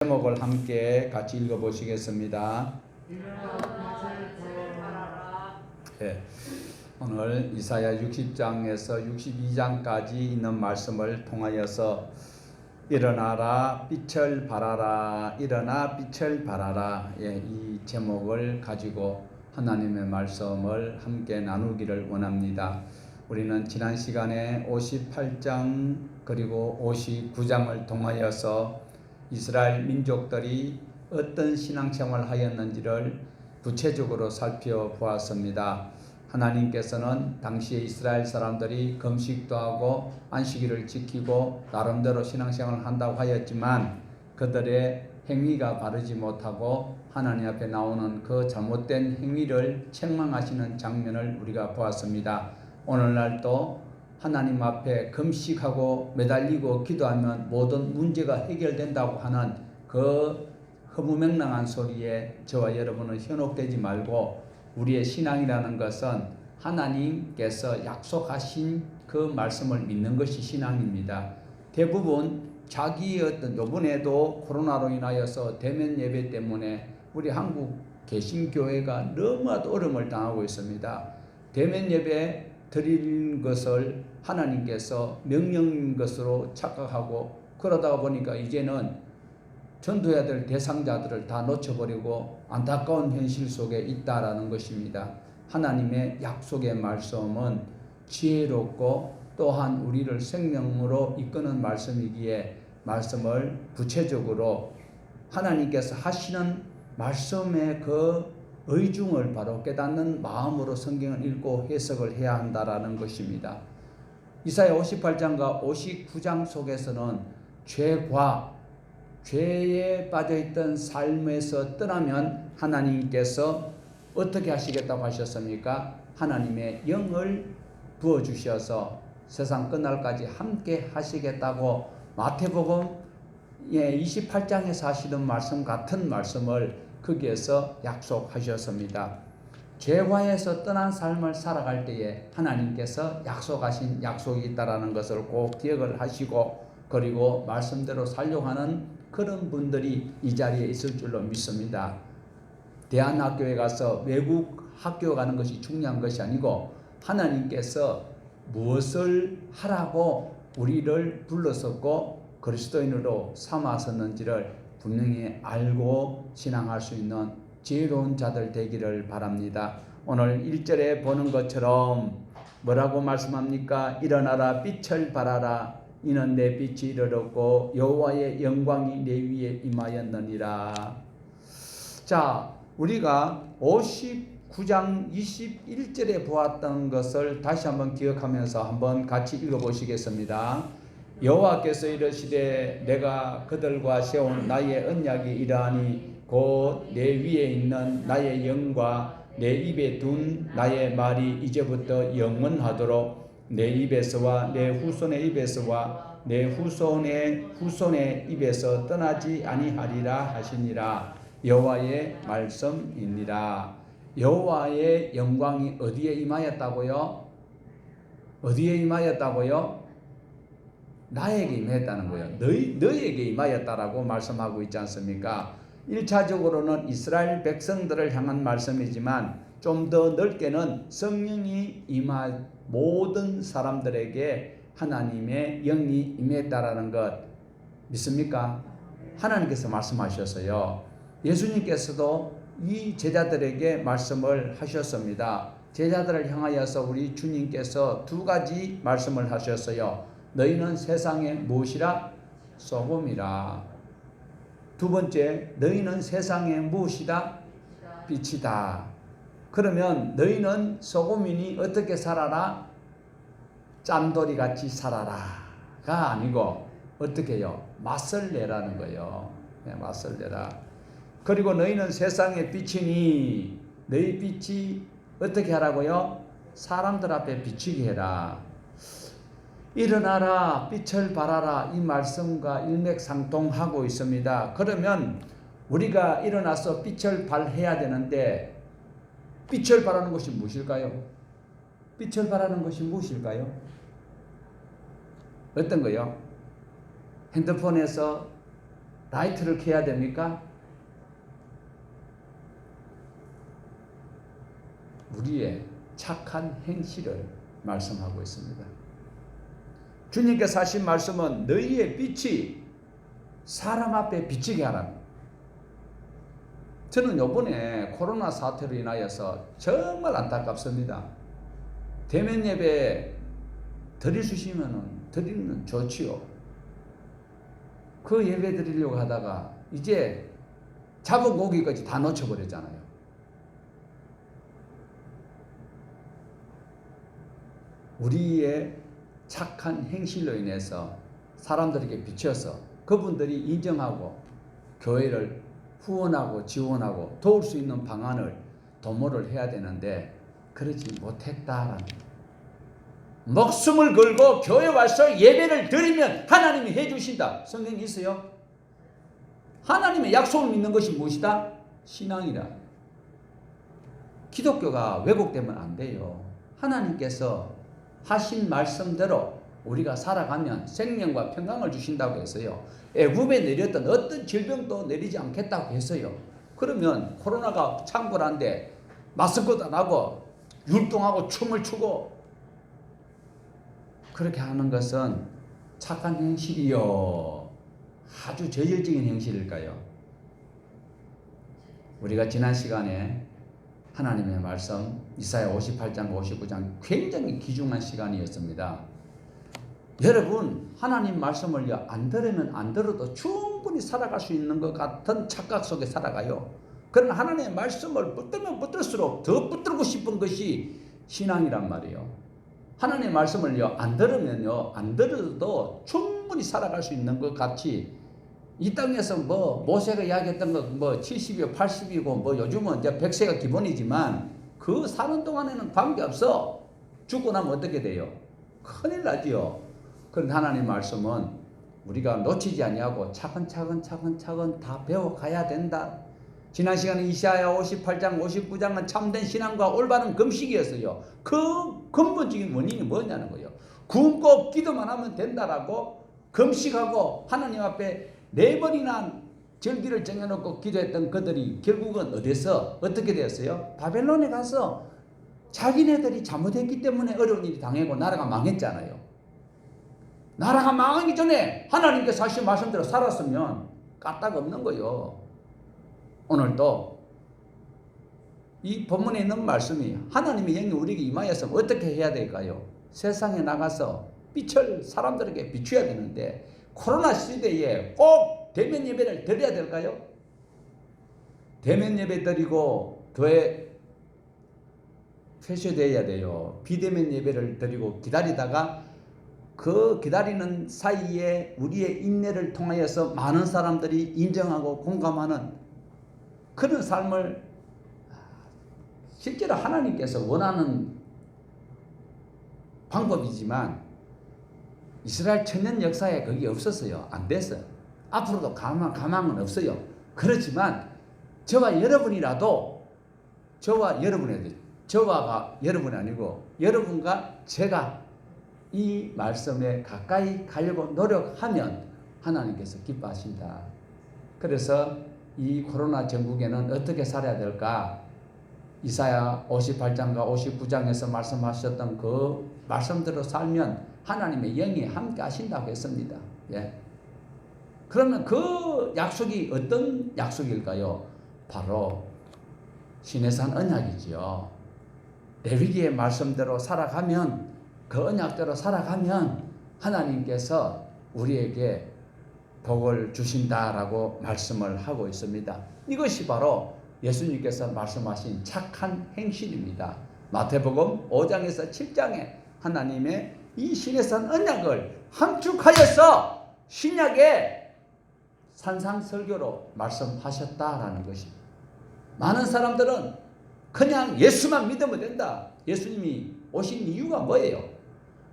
제목을 함께 같이 읽어보시겠습니다. 네, 오늘 이사야 60장에서 62장까지 있는 말씀을 통하여서 일어나라 빛을 발하라 일어나 빛을 발하라, 이 제목을 가지고 하나님의 말씀을 함께 나누기를 원합니다. 우리는 지난 시간에 58장 그리고 59장을 통하여서 이스라엘 민족들이 어떤 신앙생활을 하였는지를 구체적으로 살펴보았습니다. 하나님께서는 당시에 이스라엘 사람들이 금식도 하고 안식일을 지키고 나름대로 신앙생활을 한다고 하였지만 그들의 행위가 바르지 못하고 하나님 앞에 나오는 그 잘못된 행위를 책망하시는 장면을 우리가 보았습니다. 오늘날도 하나님 앞에 금식하고 매달리고 기도하면 모든 문제가 해결된다고 하는 그 허무맹랑한 소리에 저와 여러분은 현혹되지 말고, 우리의 신앙이라는 것은 하나님께서 약속하신 그 말씀을 믿는 것이 신앙입니다. 대부분 자기의 어떤, 요번에도 코로나로 인하여서 대면 예배 때문에 우리 한국 개신교회가 너무나도 어려움을 당하고 있습니다. 대면 예배 드리는 것을 하나님께서 명령인 것으로 착각하고, 그러다 보니까 이제는 전도해야 될 대상자들을 다 놓쳐버리고 안타까운 현실 속에 있다라는 것입니다. 하나님의 약속의 말씀은 지혜롭고 또한 우리를 생명으로 이끄는 말씀이기에 말씀을 구체적으로 하나님께서 하시는 말씀의 그 의중을 바로 깨닫는 마음으로 성경을 읽고 해석을 해야 한다라는 것입니다. 이사야 58장과 59장 속에서는 죄에 빠져있던 삶에서 떠나면 하나님께서 어떻게 하시겠다고 하셨습니까? 하나님의 영을 부어주셔서 세상 끝날까지 함께 하시겠다고 마태복음 28장에서 하시는 말씀 같은 말씀을 거기에서 약속하셨습니다. 죄화에서 떠난 삶을 살아갈 때에 하나님께서 약속하신 약속이 있다는 것을 꼭 기억을 하시고, 그리고 말씀대로 살려고 하는 그런 분들이 이 자리에 있을 줄로 믿습니다. 대안학교에 가서 외국 학교 가는 것이 중요한 것이 아니고 하나님께서 무엇을 하라고 우리를 불렀었고 그리스도인으로 삼았었는지를 분명히 알고 신앙할 수 있는 지혜로운 자들 되기를 바랍니다. 오늘 1절에 보는 것처럼 뭐라고 말씀합니까? 일어나라 빛을 발하라 이는 내 빛이 이르렀고 여호와의 영광이 내 위에 임하였느니라. 자, 우리가 59장 21절에 보았던 것을 다시 한번 기억하면서 한번 같이 읽어보시겠습니다. 여호와께서 이르시되 내가 그들과 세운 나의 언약이 이러하니 곧 내 위에 있는 나의 영과 내 입에 둔 나의 말이 이제부터 영원하도록 내 입에서와 내 후손의 입에서와 내 후손의 입에서 떠나지 아니하리라 하시니라. 여호와의 말씀이니라. 여호와의 영광이 어디에 임하였다고요? 어디에 임하였다고요? 나에게 임했다는 거예요. 너희에게 임하였다라고 말씀하고 있지 않습니까? 1차적으로는 이스라엘 백성들을 향한 말씀이지만 좀 더 넓게는 성령이 임한 모든 사람들에게 하나님의 영이 임했다라는 것 믿습니까? 하나님께서 말씀하셨어요. 예수님께서도 이 제자들에게 말씀을 하셨습니다. 제자들을 향하여서 우리 주님께서 두 가지 말씀을 하셨어요. 너희는 세상의 무엇이라? 소금이라. 두 번째, 너희는 세상의 무엇이다? 빛이다. 그러면 너희는 소금이니 어떻게 살아라? 짠돌이 같이 살아라가 아니고 어떻게 해요? 맛을 내라는 거예요. 맛을 내라. 그리고 너희는 세상의 빛이니 너희 빛이 어떻게 하라고요? 사람들 앞에 비치게 해라. 일어나라 빛을 발하라 이 말씀과 일맥상통하고 있습니다. 그러면 우리가 일어나서 빛을 발해야 되는데 빛을 발하는 것이 무엇일까요? 빛을 발하는 것이 무엇일까요? 어떤 거요? 핸드폰에서 라이트를 켜야 됩니까? 우리의 착한 행실을 말씀하고 있습니다. 주님께서 하신 말씀은 너희의 빛이 사람 앞에 비치게 하라. 저는 이번에 코로나 사태로 인하여서 정말 안타깝습니다. 대면 예배 드릴 수 있으면 드리면 좋지요. 그 예배 드리려고 하다가 이제 잡은 고기까지 다 놓쳐버렸잖아요. 우리의 착한 행실로 인해서 사람들에게 비춰서 그분들이 인정하고 교회를 후원하고 지원하고 도울 수 있는 방안을 도모를 해야 되는데 그러지 못했다라는 목숨을 걸고 교회 와서 예배를 드리면 하나님이 해주신다. 성경에 있어요. 하나님의 약속을 믿는 것이 무엇이다? 신앙이다. 기독교가 왜곡되면 안 돼요. 하나님께서 하신 말씀대로 우리가 살아가면 생명과 평강을 주신다고 했어요. 애굽에 내렸던 어떤 질병도 내리지 않겠다고 했어요. 그러면 코로나가 창궐한데 마스크도 안 하고 율동하고 춤을 추고 그렇게 하는 것은 착한 행실이요, 아주 저질적인 행실일까요? 우리가 지난 시간에 하나님의 말씀 이사야 58장 59장 굉장히 귀중한 시간이었습니다. 여러분, 하나님 말씀을 안 들으면 안 들어도 충분히 살아갈 수 있는 것 같은 착각 속에 살아가요. 그러나 하나님의 말씀을 붙들면 붙들수록 더 붙들고 싶은 것이 신앙이란 말이에요. 하나님의 말씀을 안 들으면요, 안 들어도 충분히 살아갈 수 있는 것 같이 이 땅에서 모세가 이야기했던 거 70이고 80이고 요즘은 이제 100세가 기본이지만 그 사는 동안에는 관계없어. 죽고 나면 어떻게 돼요? 큰일 나지요. 그런데 하나님 말씀은 우리가 놓치지 아니하고 차근차근 다 배워가야 된다. 지난 시간에 이사야 58장 59장은 참된 신앙과 올바른 금식이었어요. 그 근본적인 원인이 뭐냐는 거예요. 굶고 기도만 하면 된다라고 금식하고 하나님 앞에 4번이나 절기를 정해놓고 기도했던 그들이 결국은 어디서 어떻게 되었어요? 바벨론에 가서 자기네들이 잘못했기 때문에 어려운 일이 당하고 나라가 망했잖아요. 나라가 망하기 전에 하나님께서 하신 말씀대로 살았으면 까딱 없는 거예요. 오늘도 이 본문에 있는 말씀이 하나님의 영이 우리에게 임하였으면 어떻게 해야 될까요? 세상에 나가서 빛을 사람들에게 비춰야 되는데 코로나 시대에 꼭 대면 예배를 드려야 될까요? 대면 예배 드리고 교회 폐쇄되어야 돼요. 비대면 예배를 드리고 기다리다가 그 기다리는 사이에 우리의 인내를 통하여서 많은 사람들이 인정하고 공감하는 그런 삶을 실제로 하나님께서 원하는 방법이지만 이스라엘 천년 역사에 그게 없었어요. 안 됐어요. 앞으로도 가망은 없어요. 그렇지만 저와 여러분이라도 저와가 여러분이 아니고 여러분과 제가 이 말씀에 가까이 가려고 노력하면 하나님께서 기뻐하신다. 그래서 이 코로나 전국에는 어떻게 살아야 될까? 이사야 58장과 59장에서 말씀하셨던 그 말씀대로 살면 하나님의 영이 함께 하신다고 했습니다. 예. 그러면 그 약속이 어떤 약속일까요? 바로 신의 산 언약이지요. 레위기의 말씀대로 살아가면, 그 언약대로 살아가면 하나님께서 우리에게 복을 주신다라고 말씀을 하고 있습니다. 이것이 바로 예수님께서 말씀하신 착한 행실입니다. 마태복음 5장에서 7장에 하나님의 이 신의 산 언약을 함축하여서 신약의 산상설교로 말씀하셨다라는 것입니다. 많은 사람들은 그냥 예수만 믿으면 된다. 예수님이 오신 이유가 뭐예요?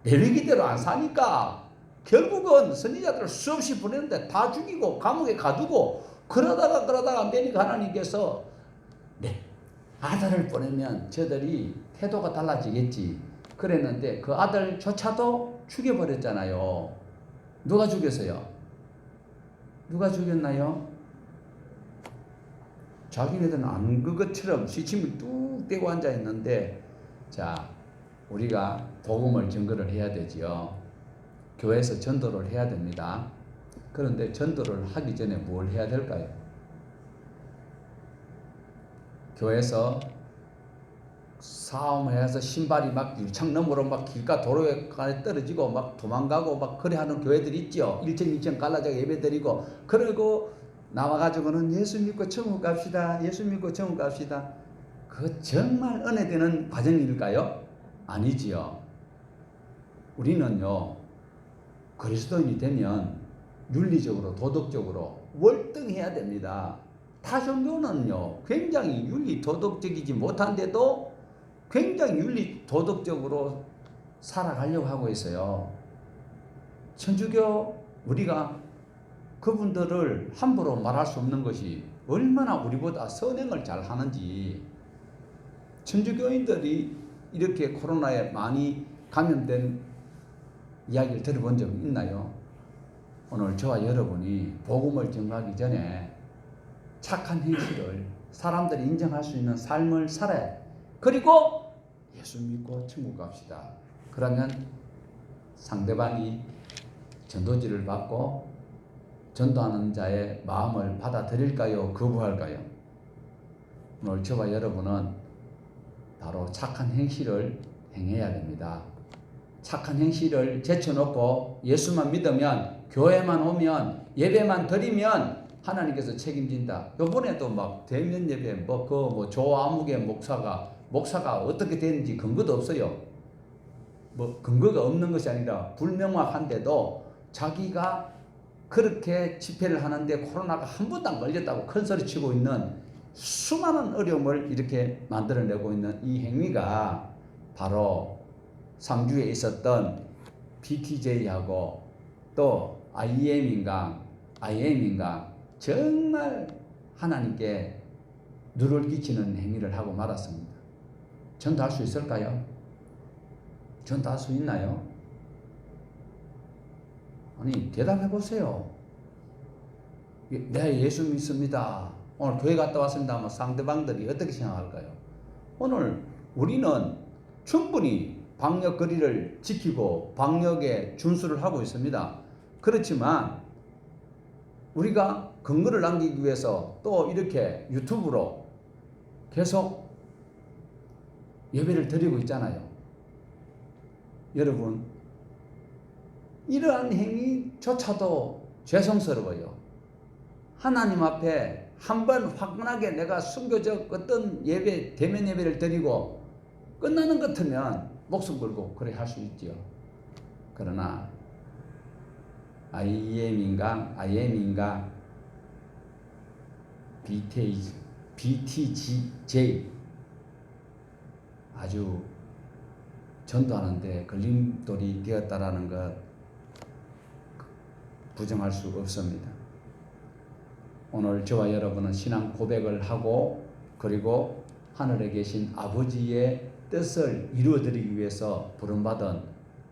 레위기대로 안 사니까 결국은 선지자들을 수없이 보내는데 다 죽이고 감옥에 가두고 그러다가 안 되니까 하나님께서 아들을 보내면 저들이 태도가 달라지겠지 그랬는데 그 아들조차도 죽여버렸잖아요. 누가 죽였어요? 누가 죽였나요? 자기네들은 안 그것처럼 시침을 뚝 떼고 앉아 있는데, 자, 우리가 복음을 증거를 해야 되지요. 교회에서 전도를 해야 됩니다. 그런데 전도를 하기 전에 뭘 해야 될까요? 교회에서 싸움을 해서 신발이 막 유창 너머로 막 길가 도로에 떨어지고 막 도망가고 막 그래 하는 교회들이 있죠. 1층 2층 갈라져 예배 드리고, 그리고 나와가지고는 예수 믿고 천국 갑시다. 예수 믿고 천국 갑시다. 그거 정말 은혜되는 과정일까요? 아니지요. 우리는요, 그리스도인이 되면 윤리적으로 도덕적으로 월등해야 됩니다. 타 종교는요 굉장히 윤리 도덕적이지 못한데도 굉장히 윤리 도덕적으로 살아가려고 하고 있어요. 천주교, 우리가 그분들을 함부로 말할 수 없는 것이 얼마나 우리보다 선행을 잘 하는지. 천주교인들이 이렇게 코로나에 많이 감염된 이야기를 들어본 적 있나요? 오늘 저와 여러분이 복음을 전하기 전에 착한 행실을, 사람들이 인정할 수 있는 삶을 살아야, 그리고 예수 믿고 천국 갑시다. 그러면 상대방이 전도지를 받고 전도하는 자의 마음을 받아들일까요? 거부할까요? 오늘 저와 여러분은 바로 착한 행실을 행해야 됩니다. 착한 행실을 제쳐놓고 예수만 믿으면, 교회만 오면, 예배만 드리면 하나님께서 책임진다. 요번에도 막 대면 예배 조아무개 목사가 어떻게 되는지 근거도 없어요. 근거가 없는 것이 아니라 불명확한데도 자기가 그렇게 집회를 하는데 코로나가 한 번도 안 걸렸다고 큰 소리 치고 있는, 수많은 어려움을 이렇게 만들어내고 있는 이 행위가 바로 상주에 있었던 BTJ하고 또 IM인가 정말 하나님께 누를 끼치는 행위를 하고 말았습니다. 전도할 수 있을까요? 전도할 수 있나요? 아니, 대답해 보세요. 네, 예수 믿습니다. 오늘 교회 갔다 왔습니다 하면 상대방들이 어떻게 생각할까요? 오늘 우리는 충분히 방역 거리를 지키고 방역에 준수를 하고 있습니다. 그렇지만 우리가 근거를 남기기 위해서 또 이렇게 유튜브로 계속 예배를 드리고 있잖아요. 여러분, 이러한 행위조차도 죄송스러워요. 하나님 앞에 한번 화끈하게 내가 순교적 어떤 예배, 대면 예배를 드리고 끝나는 것 같으면 목숨 걸고 그래 할 수 있지요. 그러나 IM인가 BTJ 아주 전도하는데 걸림돌이 되었다라는 것 부정할 수 없습니다. 오늘 저와 여러분은 신앙 고백을 하고, 그리고 하늘에 계신 아버지의 뜻을 이루어드리기 위해서 부름받은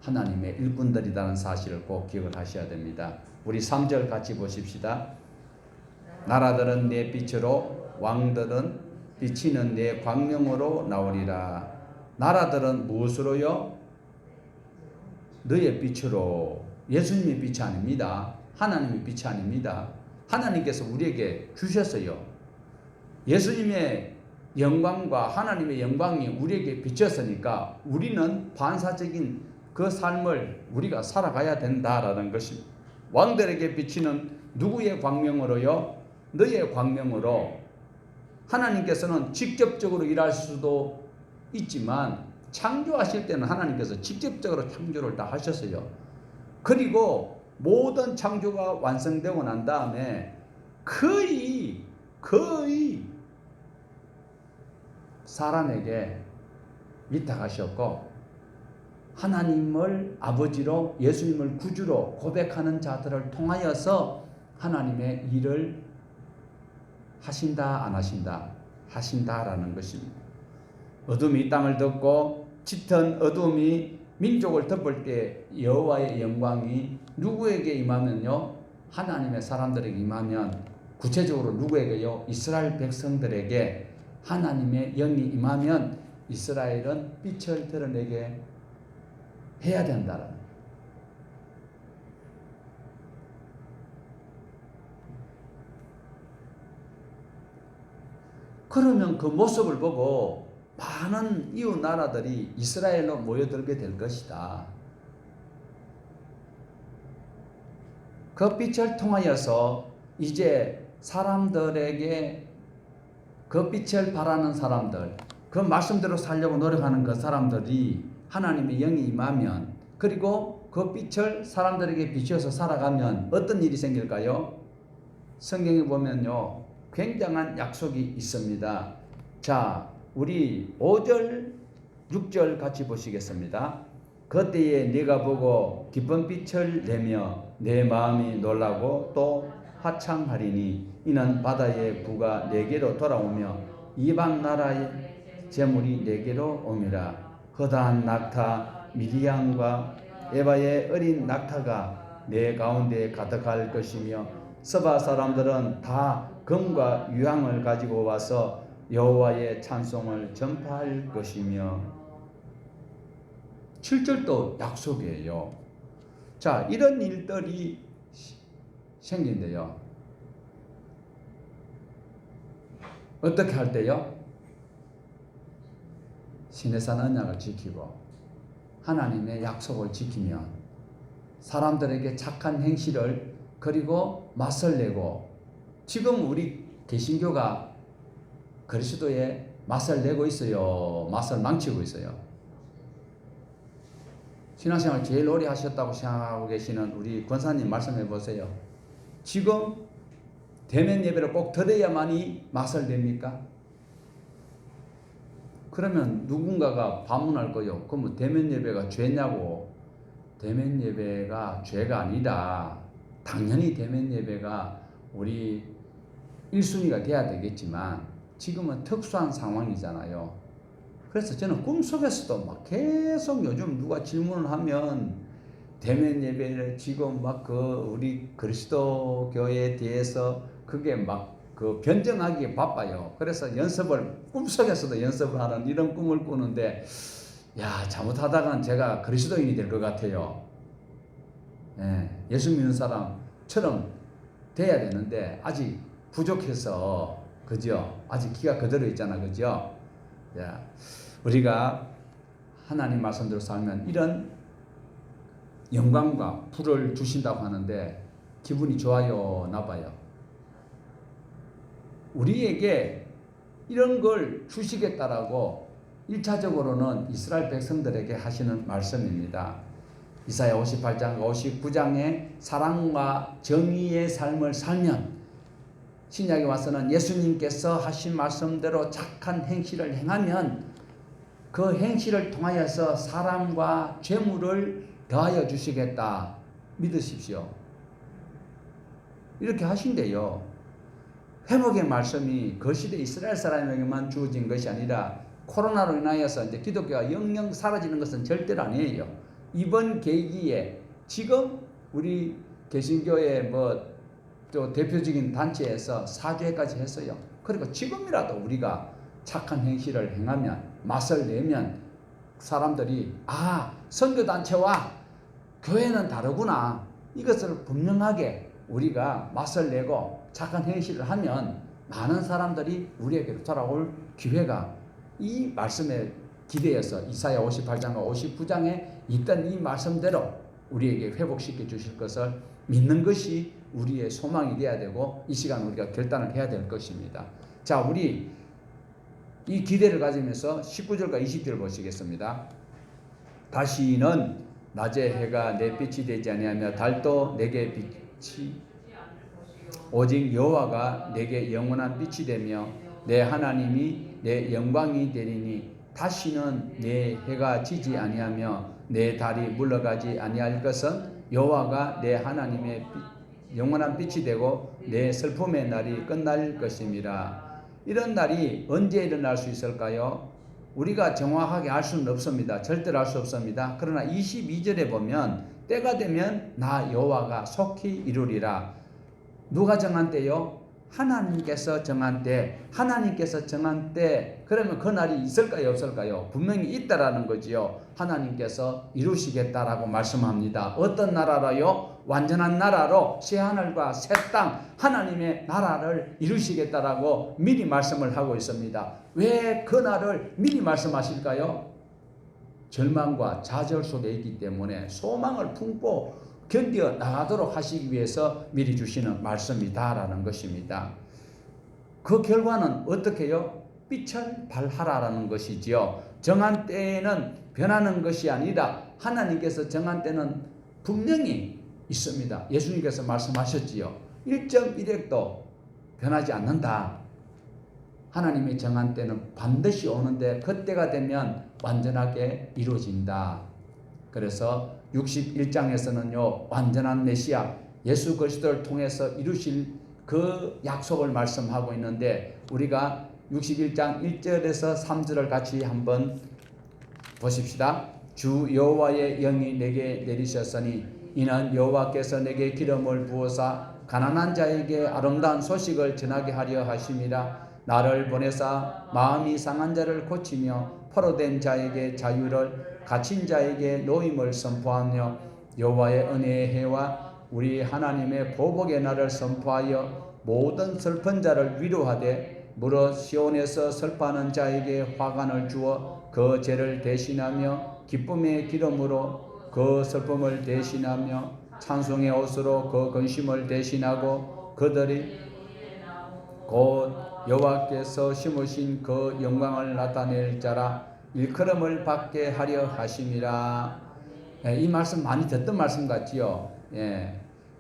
하나님의 일꾼들이라는 사실을 꼭 기억을 하셔야 됩니다. 우리 3절 같이 보십시다. 나라들은 내 빛으로, 왕들은 비치는 내 광명으로 나오리라. 나라들은 무엇으로요? 너의 빛으로. 예수님의 빛이 아닙니다. 하나님의 빛이 아닙니다. 하나님께서 우리에게 주셨어요. 예수님의 영광과 하나님의 영광이 우리에게 비쳤으니까 우리는 반사적인 그 삶을 우리가 살아가야 된다라는 것입니다. 왕들에게 비치는 누구의 광명으로요? 너의 광명으로. 하나님께서는 직접적으로 일할 수도 있지만 창조하실 때는 하나님께서 직접적으로 창조를 다 하셨어요. 그리고 모든 창조가 완성되고 난 다음에 거의 사람에게 위탁하셨고, 하나님을 아버지로, 예수님을 구주로 고백하는 자들을 통하여서 하나님의 일을 하신다 안 하신다? 하신다라는 것입니다. 어둠이 땅을 덮고 짙은 어둠이 민족을 덮을 때 여호와의 영광이 누구에게 임하면요? 하나님의 사람들에게 임하면 구체적으로 누구에게요? 이스라엘 백성들에게 하나님의 영이 임하면 이스라엘은 빛을 드러내게 해야 된다는. 그러면 그 모습을 보고 많은 이웃 나라들이 이스라엘로 모여들게 될 것이다. 그 빛을 통하여서 이제 사람들에게 그 빛을 바라는 사람들, 그 말씀대로 살려고 노력하는 그 사람들이 하나님의 영이 임하면, 그리고 그 빛을 사람들에게 비추어서 살아가면 어떤 일이 생길까요? 성경에 보면요, 굉장한 약속이 있습니다. 자, 우리 5절, 6절 같이 보시겠습니다. 그때에 네가 보고 기쁜 빛을 내며 내 마음이 놀라고 또 화창하리니 이는 바다의 부가 내게로 돌아오며 이방 나라의 재물이 내게로 옵니다. 허다한 낙타 미디안과 에바의 어린 낙타가 내 가운데 가득할 것이며 서바 사람들은 다 금과 유향을 가지고 와서 여호와의 찬송을 전파할 것이며. 7절도 약속이에요. 자, 이런 일들이 생긴대요. 어떻게 할 때요? 시내산 언약을 지키고 하나님의 약속을 지키면 사람들에게 착한 행실을 그리고 맛을 내고, 지금 우리 개신교가 그리스도의 맛을 내고 있어요? 맛을 망치고 있어요? 신앙생활 제일 오래 하셨다고 생각하고 계시는 우리 권사님 말씀해 보세요. 지금 대면 예배를 꼭 드려야만이 맛을 냅니까? 그러면 누군가가 반문할 거요. 그러면 대면 예배가 죄냐고. 대면 예배가 죄가 아니라 당연히 대면 예배가 우리 1순위가 돼야 되겠지만 지금은 특수한 상황이잖아요. 그래서 저는 꿈속에서도 막 계속 요즘 누가 질문을 하면 대면 예배를 지금 막 우리 그리스도교에 대해서 그게 막 변증하기에 바빠요. 그래서 꿈속에서도 연습을 하는 이런 꿈을 꾸는데, 야, 잘못하다간 제가 그리스도인이 될 것 같아요. 예수 믿는 사람처럼 돼야 되는데 아직 부족해서, 그죠? 아직 기가 그대로 있잖아, 그죠? 야, 우리가 하나님 말씀대로 살면 이런 영광과 부를 주신다고 하는데 기분이 좋아요, 나빠요? 우리에게 이런 걸 주시겠다라고 1차적으로는 이스라엘 백성들에게 하시는 말씀입니다. 이사야 58장 59장의 사랑과 정의의 삶을 살면, 신약에 와서는 예수님께서 하신 말씀대로 착한 행실을 행하면 그 행실을 통하여서 사람과 재물을 더하여 주시겠다 믿으십시오. 이렇게 하신대요. 회복의 말씀이 그 시대 이스라엘 사람에게만 주어진 것이 아니라 코로나로 인하여서 이제 기독교가 영영 사라지는 것은 절대로 아니에요. 이번 계기에 지금 우리 개신교의 또 대표적인 단체에서 사죄까지 했어요. 그리고 지금이라도 우리가 착한 행실을 행하면, 맛을 내면 사람들이 선교단체와 교회는 다르구나, 이것을 분명하게 우리가 맛을 내고 착한 행실을 하면 많은 사람들이 우리에게로 돌아올 기회가, 이 말씀에 기대어서 이사야 58장과 59장에 있던 이 말씀대로 우리에게 회복시켜 주실 것을 믿는 것이 우리의 소망이 되어야 되고, 이 시간 우리가 결단을 해야 될 것입니다. 자, 우리 이 기대를 가지면서 19절과 20절 보시겠습니다. 다시는 낮에 해가 내 빛이 되지 아니하며 달도 내게 빛이, 오직 여호와가 내게 영원한 빛이 되며 내 하나님이 내 영광이 되리니 다시는 내 해가 지지 아니하며 내 달이 물러가지 아니할 것은 여호와가 내 하나님의 영원한 빛이 되고 내 슬픔의 날이 끝날 것입니다. 이런 날이 언제 일어날 수 있을까요? 우리가 정확하게 알 수는 없습니다. 절대로 알 수 없습니다. 그러나 22절에 보면 때가 되면 나 여호와가 속히 이루리라. 누가 정한 때요? 하나님께서 정한 때. 하나님께서 정한 때. 그러면 그 날이 있을까요? 없을까요? 분명히 있다라는 거지요. 하나님께서 이루시겠다라고 말씀합니다. 어떤 나라로요? 완전한 나라로 새하늘과 새 땅 하나님의 나라를 이루시겠다라고 미리 말씀을 하고 있습니다. 왜 그 날을 미리 말씀하실까요? 절망과 좌절 속에 있기 때문에 소망을 품고 견뎌 나가도록 하시기 위해서 미리 주시는 말씀이다라는 것입니다. 그 결과는 어떻게 해요? 빛을 발하라라는 것이지요. 정한 때에는 변하는 것이 아니라 하나님께서 정한 때는 분명히 있습니다. 예수님께서 말씀하셨지요. 1.1핵도 변하지 않는다. 하나님이 정한 때는 반드시 오는데 그때가 되면 완전하게 이루어진다. 그래서 61장에서는요, 완전한 메시아 예수 그리스도를 통해서 이루실 그 약속을 말씀하고 있는데, 우리가 61장 1절에서 3절을 같이 한번 보십시다. 주 여호와의 영이 내게 내리셨으니 이는 여호와께서 내게 기름을 부어사 가난한 자에게 아름다운 소식을 전하게 하려 하심이라. 나를 보내사 마음이 상한 자를 고치며 포로된 자에게 자유를, 갇힌 자에게 노임을 선포하며 여호와의 은혜의 해와 우리 하나님의 보복의 날을 선포하여 모든 슬픈 자를 위로하되 무릇 시온에서 슬퍼하는 자에게 화관을 주어 그 죄를 대신하며 기쁨의 기름으로 그 슬픔을 대신하며 찬송의 옷으로 그 근심을 대신하고 그들이 곧 여호와께서 심으신 그 영광을 나타낼 자라 일컬음을 받게 하려 하심이라. 이 말씀 많이 듣던 말씀 같지요.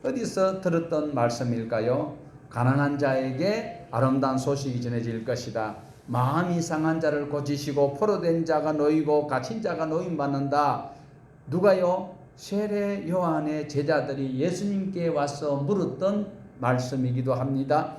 어디서 들었던 말씀일까요? 가난한 자에게 아름다운 소식이 전해질 것이다. 마음이 상한 자를 고치시고 포로된 자가 놓이고 갇힌 자가 놓임받는다. 누가요? 세례 요한의 제자들이 예수님께 와서 물었던 말씀이기도 합니다.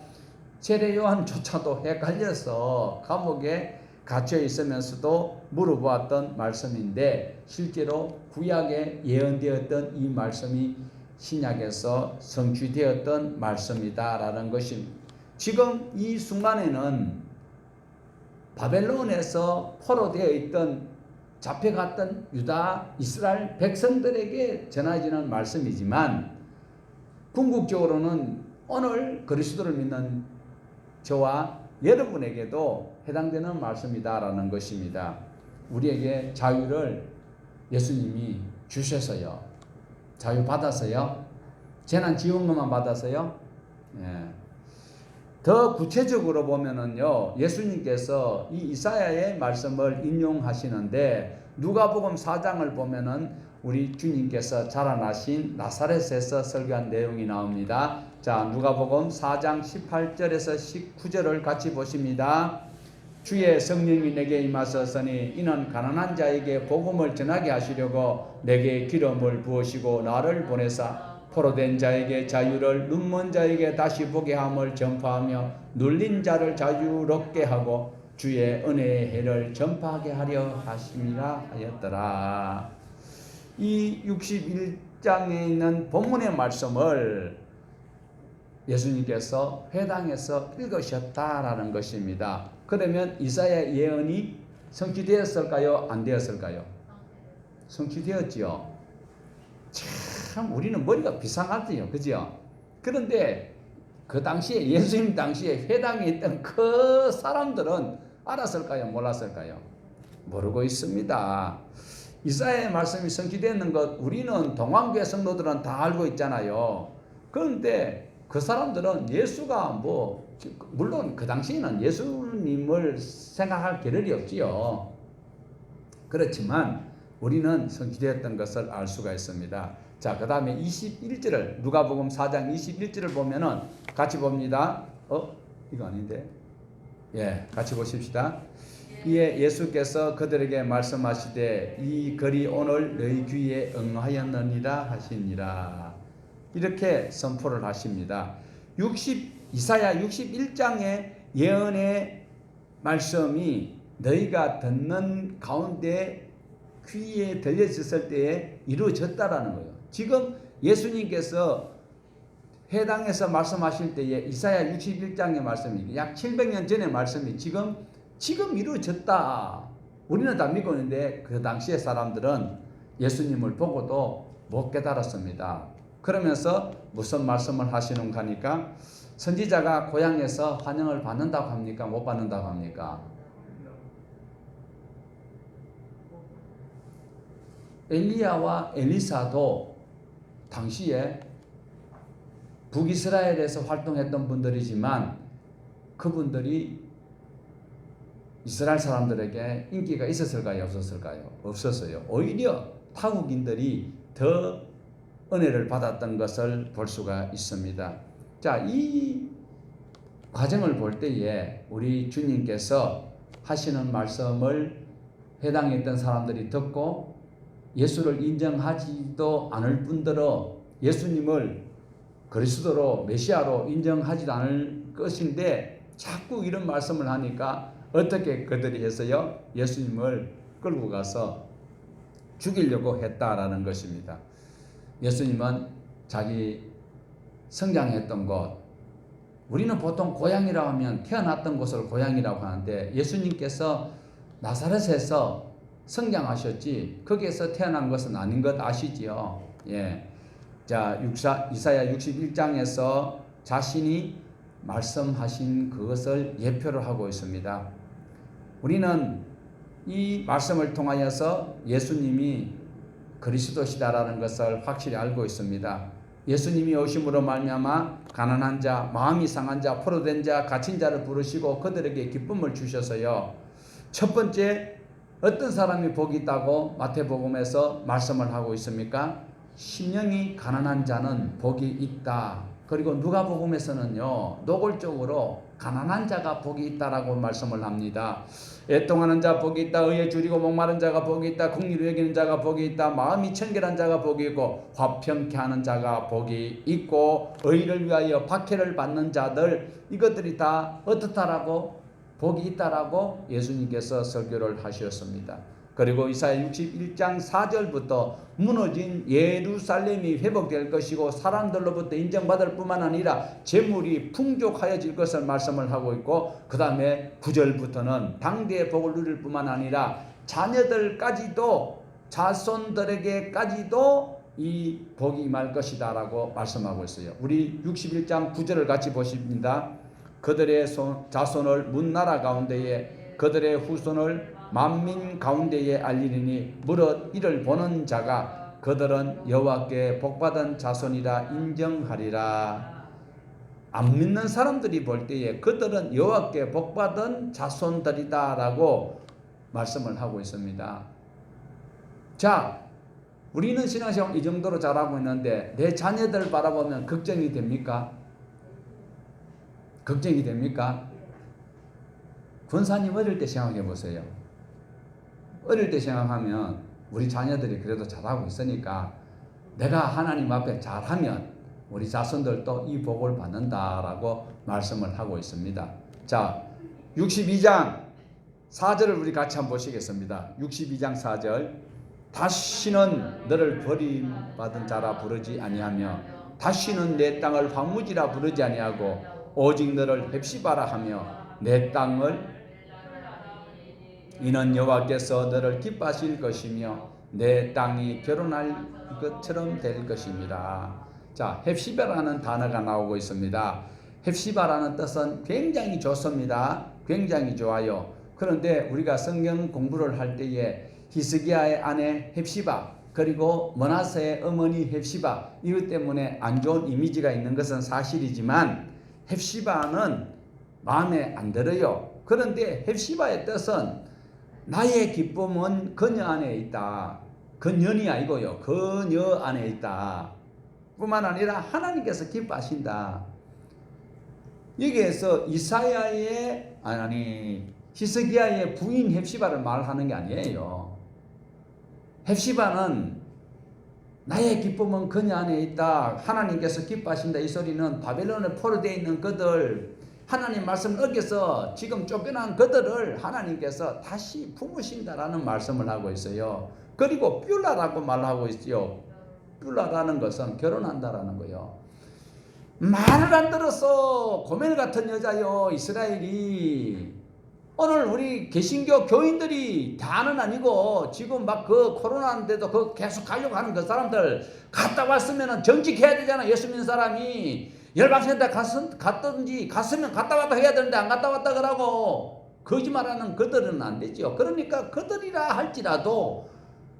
세례 요한조차도 헷갈려서 감옥에 갇혀 있으면서도 물어보았던 말씀인데, 실제로 구약에 예언되었던 이 말씀이 신약에서 성취되었던 말씀이다라는 것입니다. 지금 이 순간에는 바벨론에서 포로되어 있던 잡혀갔던 유다 이스라엘 백성들에게 전해지는 말씀이지만, 궁극적으로는 오늘 그리스도를 믿는 저와 여러분에게도 해당되는 말씀이다라는 것입니다. 우리에게 자유를 예수님이 주셔서요. 자유 받았어요. 재난지원금만 받았어요. 더 구체적으로 보면은요, 예수님께서 이 이사야의 말씀을 인용하시는데, 누가복음 4장을 보면은 우리 주님께서 자라나신 나사렛에서 설교한 내용이 나옵니다. 자, 누가복음 4장 18절에서 19절을 같이 보십니다. 주의 성령이 내게 임하셨으니 이는 가난한 자에게 복음을 전하게 하시려고 내게 기름을 부으시고 나를 보내사 포로된 자에게 자유를, 눈먼 자에게 다시 보게 함을 전파하며 눌린 자를 자유롭게 하고 주의 은혜의 해를 전파하게 하려 하심이라 하였더라. 이 61장에 있는 본문의 말씀을 예수님께서 회당에서 읽으셨다라는 것입니다. 그러면 이사야 예언이 성취되었을까요? 안 되었을까요? 성취되었지요. 참 우리는 머리가 비상하대요. 그죠? 그런데 그 당시에, 예수님 당시에 회당에 있던 그 사람들은 알았을까요? 몰랐을까요? 모르고 있습니다. 이사야의 말씀이 성취되는 것 우리는 동방교회 성도들은 다 알고 있잖아요. 그런데 그 사람들은 예수가 물론 그 당시에는 예수님을 생각할 겨를이 없지요. 그렇지만 우리는 성취되었던 것을 알 수가 있습니다. 자, 그 다음에 21절을, 누가복음 4장 21절을 보면은 같이 봅니다. 이거 아닌데? 같이 보십시다. 이에 예수께서 그들에게 말씀하시되 이 글이 오늘 너희 귀에 응하였느니라 하시니라. 이렇게 선포를 하십니다. 이사야 61장의 예언의 말씀이 너희가 듣는 가운데 귀에 들려졌을 때에 이루어졌다라는 거예요. 지금 예수님께서 해당해서 말씀하실 때에 이사야 61장의 말씀이 약 700년 전의 말씀이 지금 이루어졌다. 우리는 다 믿고 있는데 그 당시의 사람들은 예수님을 보고도 못 깨달았습니다. 그러면서 무슨 말씀을 하시는가 하니까 선지자가 고향에서 환영을 받는다고 합니까? 못 받는다고 합니까? 엘리야와 엘리사도 당시에 북이스라엘에서 활동했던 분들이지만 그분들이 이스라엘 사람들에게 인기가 있었을까요? 없었을까요? 없었어요. 오히려 타국인들이 더 은혜를 받았던 것을 볼 수가 있습니다. 자, 이 과정을 볼 때에 우리 주님께서 하시는 말씀을 해당했던 사람들이 듣고 예수를 인정하지도 않을 뿐더러 예수님을 그리스도로 메시아로 인정하지도 않을 것인데 자꾸 이런 말씀을 하니까 어떻게 그들이 했어요? 예수님을 끌고 가서 죽이려고 했다라는 것입니다. 예수님은 자기 성장했던 곳, 우리는 보통 고향이라고 하면 태어났던 곳을 고향이라고 하는데 예수님께서 나사렛에서 성장하셨지 거기에서 태어난 것은 아닌 것 아시지요? 예. 자, 이사야 61장에서 자신이 말씀하신 그것을 예표를 하고 있습니다. 우리는 이 말씀을 통하여서 예수님이 그리스도시다라는 것을 확실히 알고 있습니다. 예수님이 오심으로 말미암아 가난한 자, 마음이 상한 자, 포로된 자, 갇힌 자를 부르시고 그들에게 기쁨을 주셔서요. 첫 번째 어떤 사람이 복이 있다고 마태복음에서 말씀을 하고 있습니까? 심령이 가난한 자는 복이 있다. 그리고 누가복음에서는요, 노골적으로 가난한 자가 복이 있다라고 말씀을 합니다. 애통하는 자 복이 있다. 의에 줄이고 목마른 자가 복이 있다. 긍휼히 여기는 자가 복이 있다. 마음이 청결한 자가 복이 있고 화평케 하는 자가 복이 있고 의를 위하여 박해를 받는 자들, 이것들이 다 어떻다라고 복이 있다라고 예수님께서 설교를 하셨습니다. 그리고 이사야 61장 4절부터 무너진 예루살렘이 회복될 것이고 사람들로부터 인정받을 뿐만 아니라 재물이 풍족하여질 것을 말씀을 하고 있고, 그 다음에 9절부터는 당대의 복을 누릴 뿐만 아니라 자녀들까지도, 자손들에게까지도 이 복이 임할 것이다 라고 말씀하고 있어요. 우리 61장 9절을 같이 보십니다. 그들의 자손을 문나라 가운데에, 그들의 후손을 만민 가운데에 알리리니 무릇 이를 보는 자가 그들은 여호와께 복받은 자손이라 인정하리라. 안 믿는 사람들이 볼 때에 그들은 여호와께 복받은 자손들이다 라고 말씀을 하고 있습니다. 자, 우리는 신앙생활 이 정도로 잘하고 있는데 내 자녀들 바라보면 걱정이 됩니까? 걱정이 됩니까? 권사님 어릴 때 생각해 보세요. 어릴 때 생각하면 우리 자녀들이 그래도 잘하고 있으니까 내가 하나님 앞에 잘하면 우리 자손들도 이 복을 받는다라고 말씀을 하고 있습니다. 자, 62장 4절을 우리 같이 한번 보시겠습니다. 62장 4절. 다시는 너를 버림받은 자라 부르지 아니하며 다시는 내 땅을 황무지라 부르지 아니하고 오직 너를 헵시바라 하며 내 땅을 이는 여호와께서 너를 기뻐하실 것이며 내 땅이 결혼할 것처럼 될 것입니다. 자, 헵시바라는 단어가 나오고 있습니다. 헵시바라는 뜻은 굉장히 좋습니다. 굉장히 좋아요. 그런데 우리가 성경 공부를 할 때에 히스기야의 아내 헵시바, 그리고 므낫세의 어머니 헵시바, 이것 때문에 안 좋은 이미지가 있는 것은 사실이지만 헵시바는 마음에 안 들어요. 그런데 헵시바의 뜻은 나의 기쁨은 그녀 안에 있다. 그녀이 아니고요. 그녀 안에 있다. 뿐만 아니라 하나님께서 기뻐하신다. 여기에서 히스기야의 부인 헵시바를 말하는 게 아니에요. 헵시바는 나의 기쁨은 그녀 안에 있다. 하나님께서 기뻐하신다. 이 소리는 바벨론에 포로되어 있는 그들, 하나님 말씀을 어겨서 지금 쫓겨난 그들을 하나님께서 다시 품으신다라는 말씀을 하고 있어요. 그리고 뷸라라고 말하고 있죠. 뷸라라는 것은 결혼한다라는 거예요. 말을 안 들었어. 고멜 같은 여자요, 이스라엘이. 오늘 우리 개신교 교인들이 다는 아니고 지금 막 그 코로나인데도 그 계속 가려고 하는 그 사람들 갔다 왔으면 정직해야 되잖아. 예수 믿는 사람이 열방센터 갔든지 갔으면 갔다 왔다 해야 되는데 안 갔다 왔다 그러고 거짓말하는 그들은 안 되죠. 그러니까 그들이라 할지라도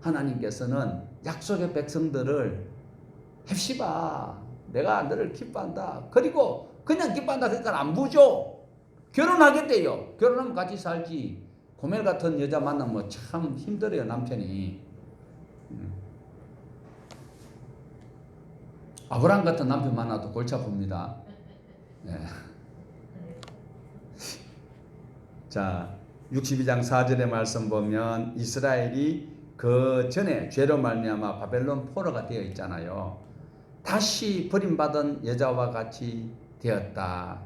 하나님께서는 약속의 백성들을 heb시바 내가 너를 기뻐한다. 그리고 그냥 기뻐한다 그러니까 안 부죠. 결혼하겠대요. 결혼하면 같이 살지. 고멜 같은 여자 만나면 참 힘들어요, 남편이. 아브라함 같은 남편 만나도 골치 아픕니다. 네. 자, 62장 4절의 말씀 보면 이스라엘이 그 전에 죄로 말미암아 바벨론 포로가 되어 있잖아요. 다시 버림받은 여자와 같이 되었다.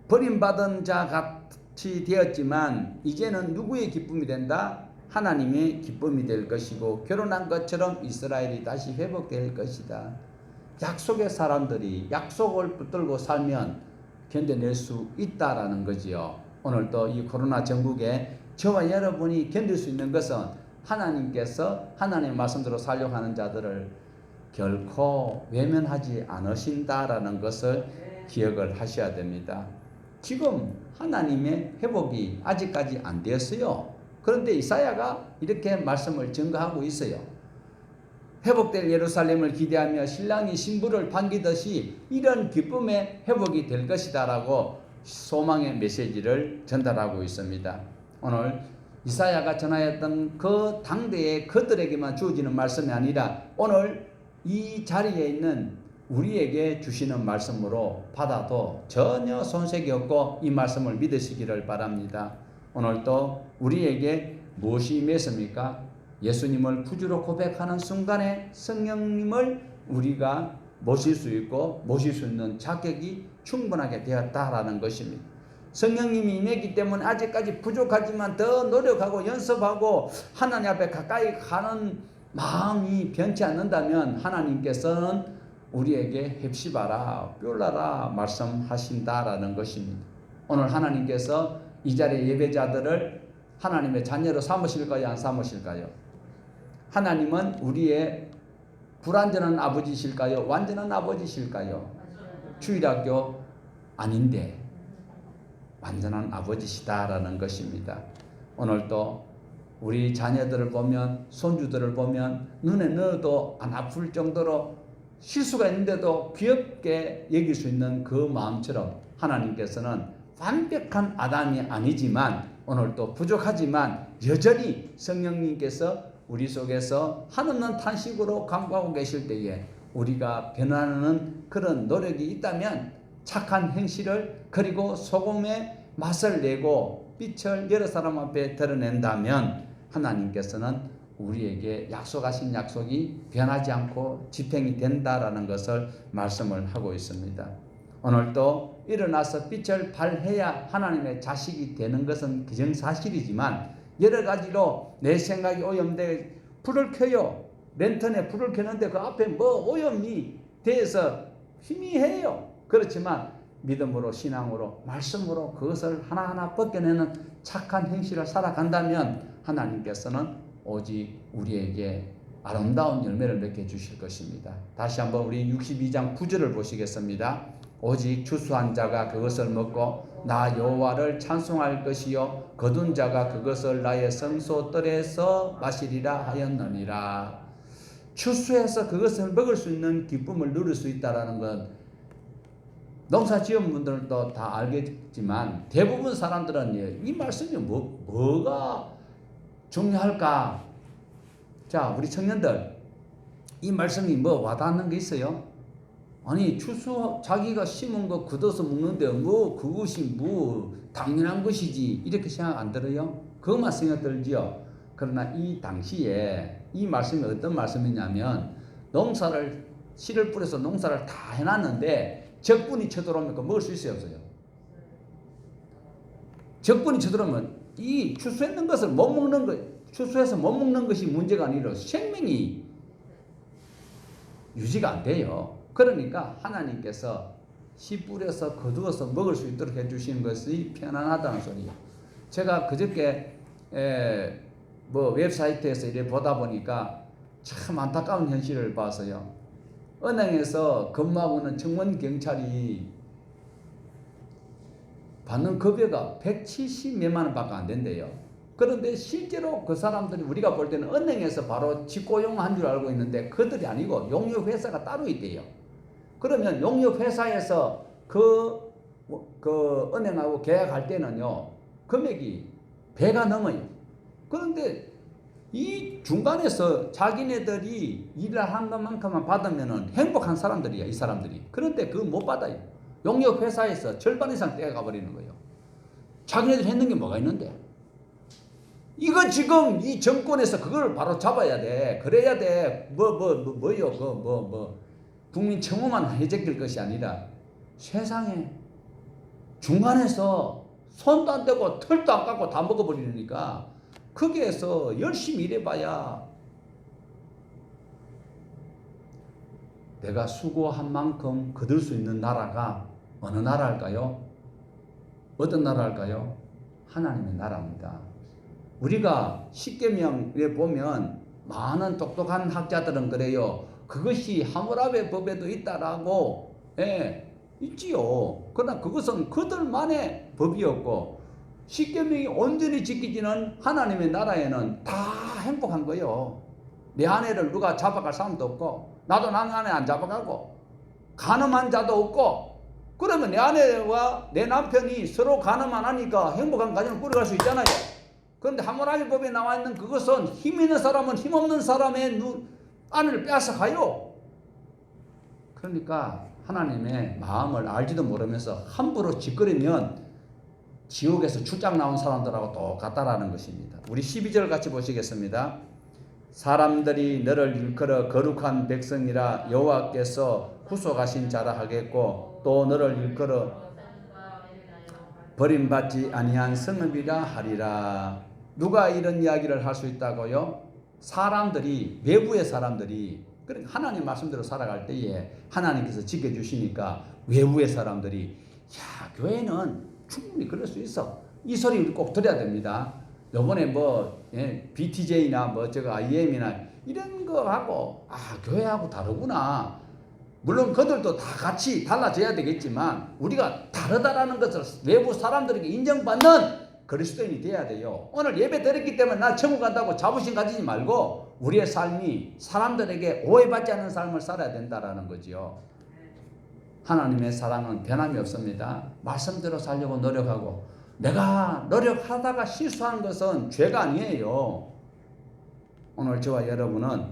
버림받은 자 같이 되었지만 이제는 누구의 기쁨이 된다? 하나님의 기쁨이 될 것이고 결혼한 것처럼 이스라엘이 다시 회복될 것이다. 약속의 사람들이 약속을 붙들고 살면 견뎌낼 수 있다라는 거지요. 오늘도 이 코로나 전국에 저와 여러분이 견딜 수 있는 것은 하나님께서 하나님의 말씀대로 살려고 하는 자들을 결코 외면하지 않으신다라는 것을 기억을 하셔야 됩니다. 지금 하나님의 회복이 아직까지 안 되었어요. 그런데 이사야가 이렇게 말씀을 증거하고 있어요. 회복될 예루살렘을 기대하며 신랑이 신부를 반기듯이 이런 기쁨의 회복이 될 것이다 라고 소망의 메시지를 전달하고 있습니다. 오늘 이사야가 전하였던 그 당대의 그들에게만 주어지는 말씀이 아니라 오늘 이 자리에 있는 우리에게 주시는 말씀으로 받아도 전혀 손색이 없고 이 말씀을 믿으시기를 바랍니다. 오늘도 우리에게 무엇이 임했습니까? 예수님을 구주로 고백하는 순간에 성령님을 우리가 모실 수 있고 모실 수 있는 자격이 충분하게 되었다라는 것입니다. 성령님이 임했기 때문에 아직까지 부족하지만 더 노력하고 연습하고 하나님 앞에 가까이 가는 마음이 변치 않는다면 하나님께서는 우리에게 heb시바라 뼈라라 말씀하신다라는 것입니다. 오늘 하나님께서 이 자리의 예배자들을 하나님의 자녀로 삼으실까요? 안 삼으실까요? 하나님은 우리의 불완전한 아버지실까요? 완전한 아버지실까요? 주일학교 아닌데 완전한 아버지시다라는 것입니다. 오늘도 우리 자녀들을 보면 손주들을 보면 눈에 넣어도 안 아플 정도로 실수가 있는데도 귀엽게 여길 수 있는 그 마음처럼 하나님께서는 완벽한 아담이 아니지만 오늘도 부족하지만 여전히 성령님께서 우리 속에서 한없는 탄식으로 강구하고 계실 때에 우리가 변화하는 그런 노력이 있다면 착한 행실을 그리고 소금의 맛을 내고 빛을 여러 사람 앞에 드러낸다면 하나님께서는 우리에게 약속하신 약속이 변하지 않고 집행이 된다라는 것을 말씀을 하고 있습니다. 오늘도 일어나서 빛을 발해야 하나님의 자식이 되는 것은 기정사실이지만 여러 가지로 내 생각이 오염돼 불을 켜요. 랜턴에 불을 켜는데 그 앞에 뭐 오염이 돼서 희미해요. 그렇지만 믿음으로 신앙으로 말씀으로 그것을 하나하나 벗겨내는 착한 행실을 살아간다면 하나님께서는 오직 우리에게 아름다운 열매를 맺게 주실 것입니다. 다시 한번 우리 62장 9절을 보시겠습니다. 오직 추수한 자가 그것을 먹고 나 여호와를 찬송할 것이요 거둔 자가 그것을 나의 성소뜰에서 마시리라 하였느니라. 추수해서 그것을 먹을 수 있는 기쁨을 누릴 수 있다는 건 농사 지은 분들도 다 알겠지만 대부분 사람들은 이 말씀이 뭐가 중요할까? 자, 우리 청년들 이 말씀이 뭐 와닿는 게 있어요? 아니 추수 자기가 심은 거 굳어서 먹는데 뭐 그것이 뭐 당연한 것이지 이렇게 생각 안 들어요? 그것만 생각 들지요. 그러나 이 당시에 이 말씀이 어떤 말씀이냐면 농사를 씨를 뿌려서 농사를 다 해놨는데 적군이 쳐들어오면 먹을 수 있어요 없어요? 적군이 쳐들어오면 이 추수했는 것을 못 먹는 것 추수해서 못 먹는 것이 문제가 아니라 생명이 유지가 안 돼요. 그러니까 하나님께서 씨 뿌려서 거두어서 먹을 수 있도록 해주시는 것이 편안하다는 소리예요. 제가 그저께 뭐 웹사이트에서 이래 보다 보니까 참 안타까운 현실을 봤어요. 은행에서 근무하고 있는 청문 경찰이 받는 급여가 170몇만 원밖에 안 된대요. 그런데 실제로 그 사람들이 우리가 볼 때는 은행에서 바로 직고용한 줄 알고 있는데 그들이 아니고 용역회사가 따로 있대요. 그러면 용역회사에서 그 은행하고 계약할 때는요, 금액이 배가 넘어요. 그런데 이 중간에서 자기네들이 일을 한 것만큼만 받으면은 행복한 사람들이야, 이 사람들이. 그런데 그거 못 받아요. 용역회사에서 절반 이상 떼가 버리는 거예요. 자기네들 했는 게 뭐가 있는데? 이거 지금 이 정권에서 그걸 바로 잡아야 돼. 그래야 돼. 국민 청구만 해제될 것이 아니라 세상에 중간에서 손도 안 대고 털도 안 깎고 다 먹어버리니까 거기에서 열심히 일해봐야 내가 수고한 만큼 거둘 수 있는 나라가 어느 나라일까요? 어떤 나라일까요? 하나님의 나라입니다. 우리가 십계명에 보면 많은 똑똑한 학자들은 그래요. 그것이 하므라비 법에도 있다라고 있지요. 그러나 그것은 그들만의 법이었고 십계명이 온전히 지키지는 하나님의 나라에는 다 행복한 거예요. 내 아내를 누가 잡아갈 사람도 없고 나도 남 아내 안 잡아가고 간음한 자도 없고 그러면 내 아내와 내 남편이 서로 간음 안 하니까 행복한 가정을 꾸려갈 수 있잖아요. 그런데 하므라비 법에 나와 있는 그것은 힘 있는 사람은 힘 없는 사람의 아내를 빼앗아가요. 그러니까 하나님의 마음을 알지도 모르면서 함부로 짓거리면 지옥에서 출장 나온 사람들하고 똑같다라는 것입니다. 우리 12절 같이 보시겠습니다. 사람들이 너를 일컬어 거룩한 백성이라 여호와께서 후속하신 자라 하겠고 또 너를 일컬어 버림받지 아니한 성읍이라 하리라. 누가 이런 이야기를 할 수 있다고요? 사람들이, 외부의 사람들이, 그러니까 하나님 말씀대로 살아갈 때에 하나님께서 지켜주시니까 외부의 사람들이 야, 교회는 충분히 그럴 수 있어. 이 소리 우리 꼭 들어야 됩니다. 요번에 BTJ나 IM이나 이런 거 하고 교회하고 다르구나. 물론 그들도 다 같이 달라져야 되겠지만 우리가 다르다라는 것을 외부 사람들에게 인정받는 그리스도인이 돼야 돼요. 오늘 예배 드렸기 때문에 나 천국 간다고 자부심 가지지 말고 우리의 삶이 사람들에게 오해받지 않는 삶을 살아야 된다라는 거죠. 하나님의 사랑은 변함이 없습니다. 말씀대로 살려고 노력하고 내가 노력하다가 실수한 것은 죄가 아니에요. 오늘 저와 여러분은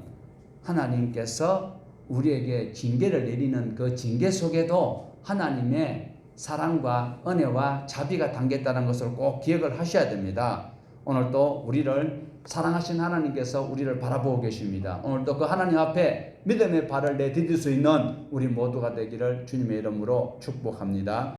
하나님께서 우리에게 징계를 내리는 그 징계 속에도 하나님의 사랑과 은혜와 자비가 담겼다는 것을 꼭 기억을 하셔야 됩니다. 오늘도 우리를 사랑하신 하나님께서 우리를 바라보고 계십니다. 오늘도 그 하나님 앞에 믿음의 발을 내디딜 수 있는 우리 모두가 되기를 주님의 이름으로 축복합니다.